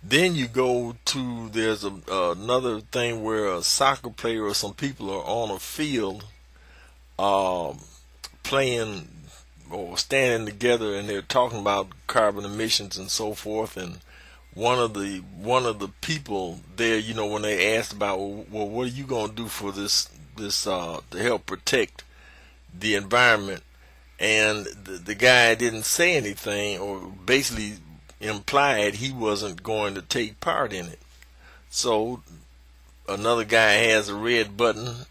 Then you go to there's another thing where a soccer player or some people are on a field um, playing or standing together, and they're talking about carbon emissions and so forth. And one of the people there, when they asked about, well, what are you going to do for this to help protect the environment? And the guy didn't say anything, or basically implied he wasn't going to take part in it. So another guy has a red button.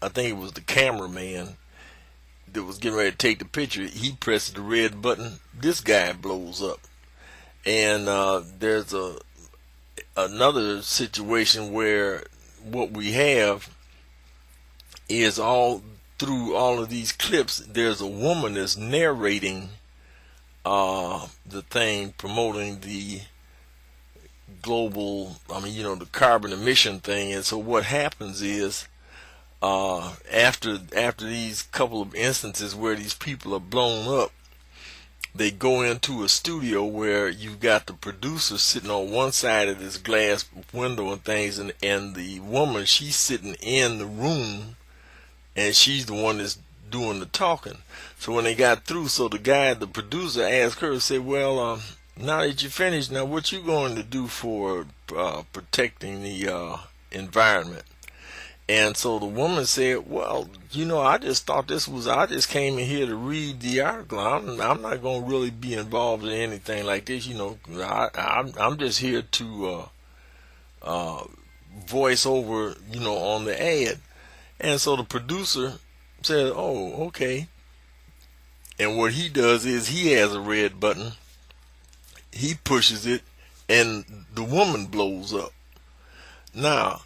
I think it was the cameraman that was getting ready to take the picture. He presses the red button. This guy blows up. And there's another situation where what we have is all through all of these clips. There's a woman that's narrating the thing, promoting the global, the carbon emission thing. And so what happens is, after these couple of instances where these people are blown up, they go into a studio where you've got the producer sitting on one side of this glass window and things, and the woman, she's sitting in the room, and she's the one that's doing the talking. So when they got through, so the producer asked her, said, well, now that you finished, now what you going to do for protecting the environment? And so the woman said, well, I just thought I just came in here to read the article. I'm not going to really be involved in anything like this. I'm just here to voice over, on the ad. And so the producer said, oh, okay. And what he does is he has a red button. He pushes it, and the woman blows up. Now,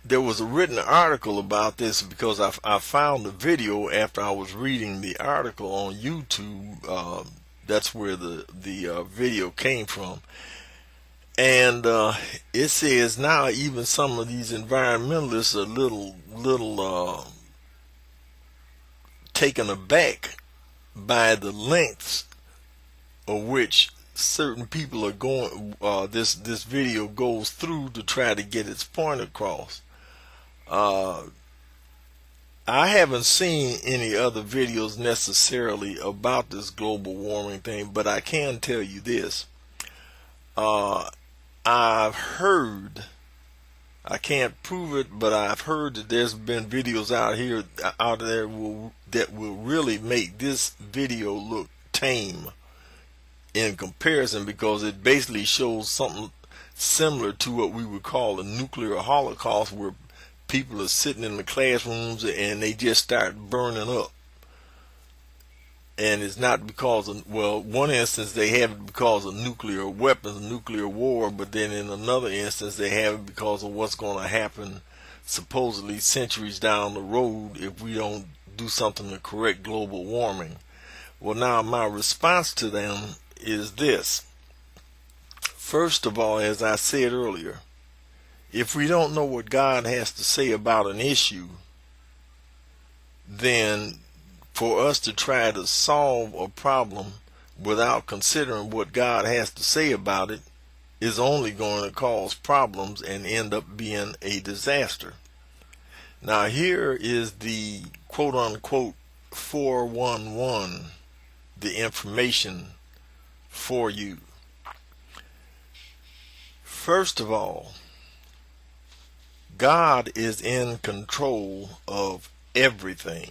there was a written article about this because I found the video after I was reading the article on YouTube. That's where the video came from. And it says now even some of these environmentalists are little taken aback by the lengths of which certain people are going. This video goes through to try to get its point across. I haven't seen any other videos necessarily about this global warming thing, but I can tell you this. I've heard, I can't prove it, but I've heard that there's been videos out there that will really make this video look tame in comparison, because it basically shows something similar to what we would call a nuclear holocaust, where people are sitting in the classrooms and they just start burning up. And it's not because of, well, one instance they have it because of nuclear weapons, nuclear war, but then in another instance they have it because of what's going to happen supposedly centuries down the road if we don't do something to correct global warming. Well, now my response to them is this. First of all, as I said earlier, if we don't know what God has to say about an issue, then for us to try to solve a problem without considering what God has to say about it is only going to cause problems and end up being a disaster. Now here is the quote-unquote 411, the information for you. First of all, God is in control of everything.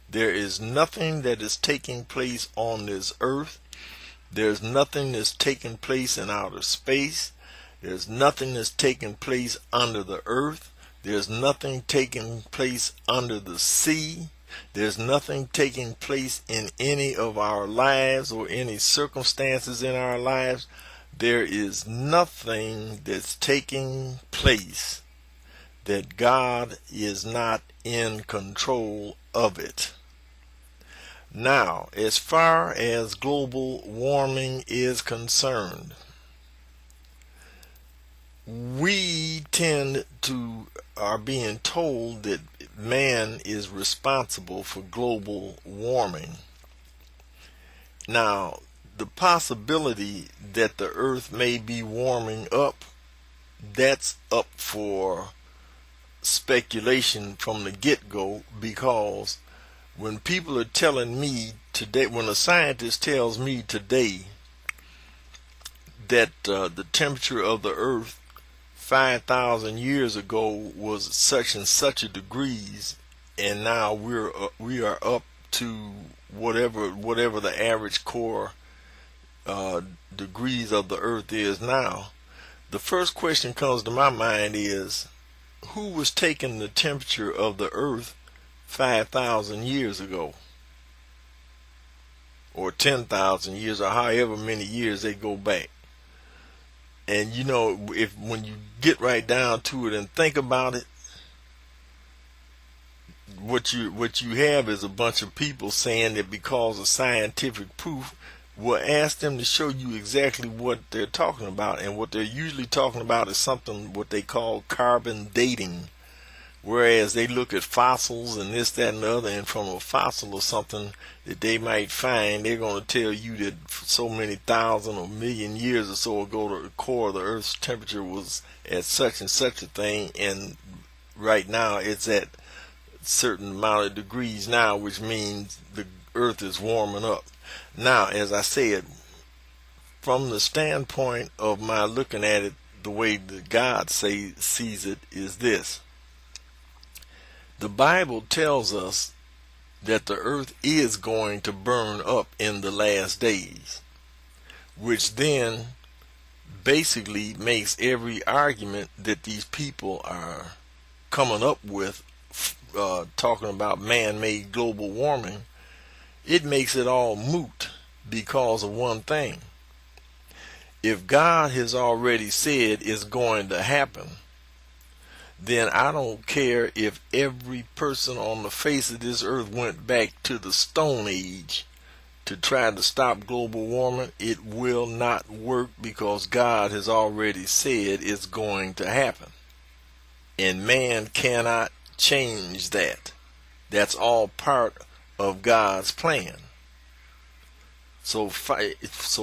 There is nothing that is taking place on this earth. There's nothing that's taking place in outer space. There's nothing that's taking place under the earth. There's nothing taking place under the sea. There's nothing taking place in any of our lives or any circumstances in our lives. There is nothing that's taking place that God is not in control of it. Now, as far as global warming is concerned, we are being told that man is responsible for global warming. Now, the possibility that the earth may be warming up, that's up for speculation from the get-go, because when people are telling me today, when a scientist tells me today that the temperature of the earth 5,000 years ago was such and such a degrees, and now we are up to whatever the average core degrees of the earth is now, the first question comes to my mind is, who was taking the temperature of the earth 5,000 years ago, or 10,000 years, or however many years they go back? And you know, if when you get right down to it and think about it, what you have is a bunch of people saying that because of scientific proof, we'll ask them to show you exactly what they're talking about. And what they're usually talking about is something what they call carbon dating, whereas they look at fossils and this, that, and the other, and from a fossil or something that they might find, they're going to tell you that so many thousand or million years or so ago, the core of the Earth's temperature was at such and such a thing, and right now it's at a certain amount of degrees now, which means the Earth is warming up. Now, as I said, from the standpoint of my looking at it the way that God sees it, is this. The Bible tells us that the earth is going to burn up in the last days, which then basically makes every argument that these people are coming up with, talking about man-made global warming, it makes it all moot because of one thing. If God has already said it's going to happen, then I don't care if every person on the face of this earth went back to the Stone Age to try to stop global warming. It will not work, because God has already said it's going to happen. And man cannot change that. That's all part of God's plan. So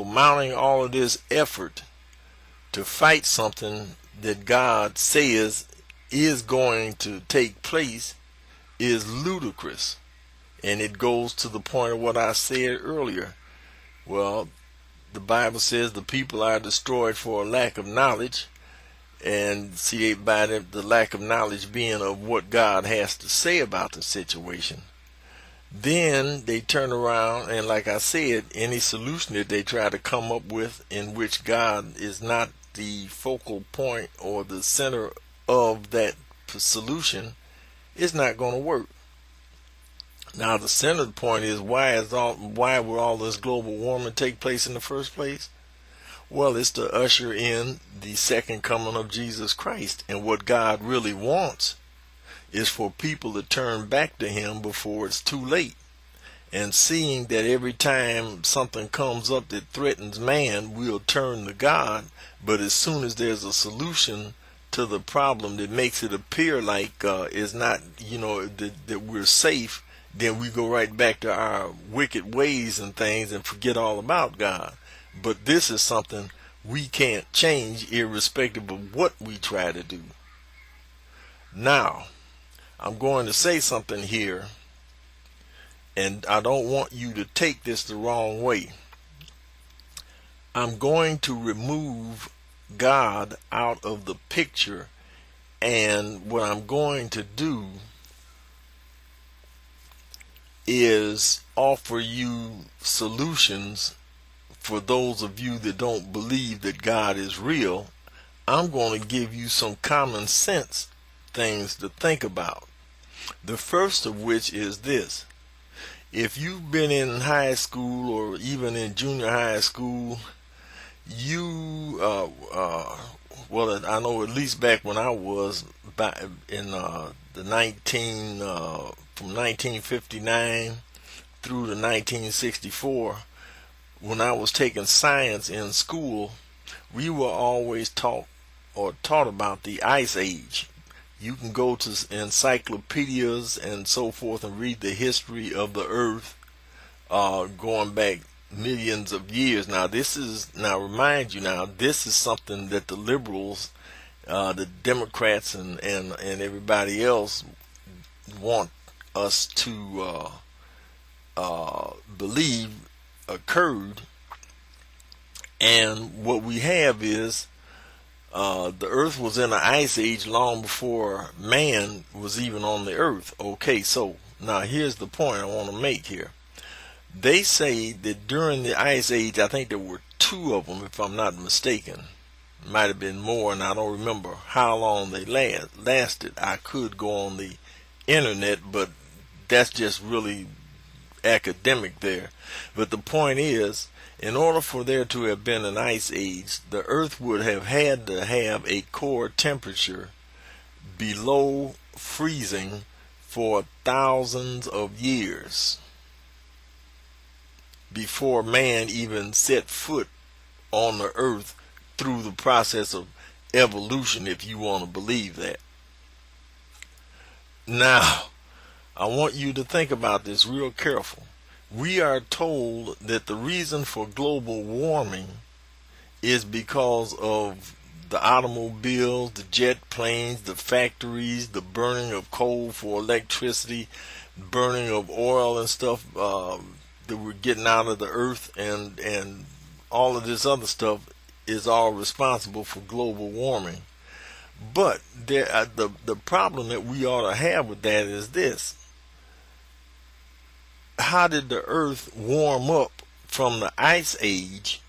mounting all of this effort to fight something that God says is going to take place is ludicrous. And it goes to the point of what I said earlier. Well, the Bible says the people are destroyed for a lack of knowledge, and see, by the lack of knowledge being of what God has to say about the situation. Then they turn around and, like I said, any solution that they try to come up with in which God is not the focal point or the center of that solution is not going to work. Now, the center point is, why would all this global warming take place in the first place? Well, it's to usher in the second coming of Jesus Christ. And what God really wants is for people to turn back to Him before it's too late. And seeing that every time something comes up that threatens man, we'll turn to God. But as soon as there's a solution to the problem that makes it appear like it's not, that we're safe, then we go right back to our wicked ways and things and forget all about God. But this is something we can't change, irrespective of what we try to do. Now, I'm going to say something here, and I don't want you to take this the wrong way. I'm going to remove God out of the picture, and what I'm going to do is offer you solutions for those of you that don't believe that God is real. I'm going to give you some common sense things to think about. The first of which is this. If you've been in high school or even in junior high school, well, I know at least back when I was in from 1959 through to 1964, when I was taking science in school, we were always taught about the Ice Age. You can go to encyclopedias and so forth and read the history of the earth, going back millions of years. Now, remind you now, this is something that the liberals, the Democrats, and everybody else want us to believe occurred. And what we have is the earth was in an ice age long before man was even on the earth. Okay, so now here's the point I want to make here. They say that during the ice age, I think there were two of them, if I'm not mistaken. Might have been more, and I don't remember how long they lasted. I could go on the internet, but that's just really academic there. But the point is, in order for there to have been an ice age, the earth would have had to have a core temperature below freezing for thousands of years before man even set foot on the earth through the process of evolution, if you want to believe that. Now, I want you to think about this real careful. We are told that the reason for global warming is because of the automobiles, the jet planes, the factories, the burning of coal for electricity, burning of oil and stuff that we're getting out of the earth, and all of this other stuff is all responsible for global warming. But the problem that we ought to have with that is this: how did the earth warm up from the ice age